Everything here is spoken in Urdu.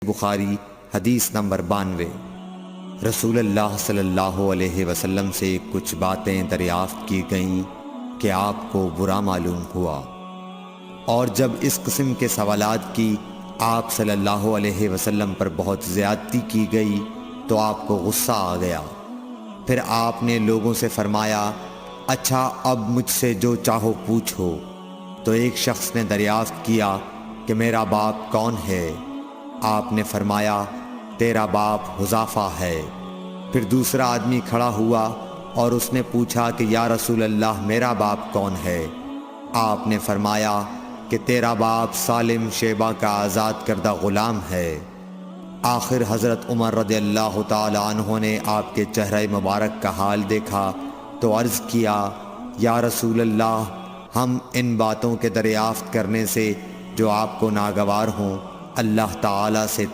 بخاری حدیث نمبر 92۔ رسول اللہ صلی اللہ علیہ وسلم سے کچھ باتیں دریافت کی گئیں کہ آپ کو برا معلوم ہوا، اور جب اس قسم کے سوالات کی آپ صلی اللہ علیہ وسلم پر بہت زیادتی کی گئی تو آپ کو غصہ آ گیا۔ پھر آپ نے لوگوں سے فرمایا، اچھا اب مجھ سے جو چاہو پوچھو۔ تو ایک شخص نے دریافت کیا کہ میرا باپ کون ہے؟ آپ نے فرمایا، تیرا باپ حذافہ ہے۔ پھر دوسرا آدمی کھڑا ہوا اور اس نے پوچھا کہ یا رسول اللہ میرا باپ کون ہے؟ آپ نے فرمایا کہ تیرا باپ سالم شیبہ کا آزاد کردہ غلام ہے۔ آخر حضرت عمر رضی اللہ تعالی عنہ نے آپ کے چہرہ مبارک کا حال دیکھا تو عرض کیا، یا رسول اللہ ہم ان باتوں کے دریافت کرنے سے جو آپ کو ناگوار ہوں اللہ تعالی سے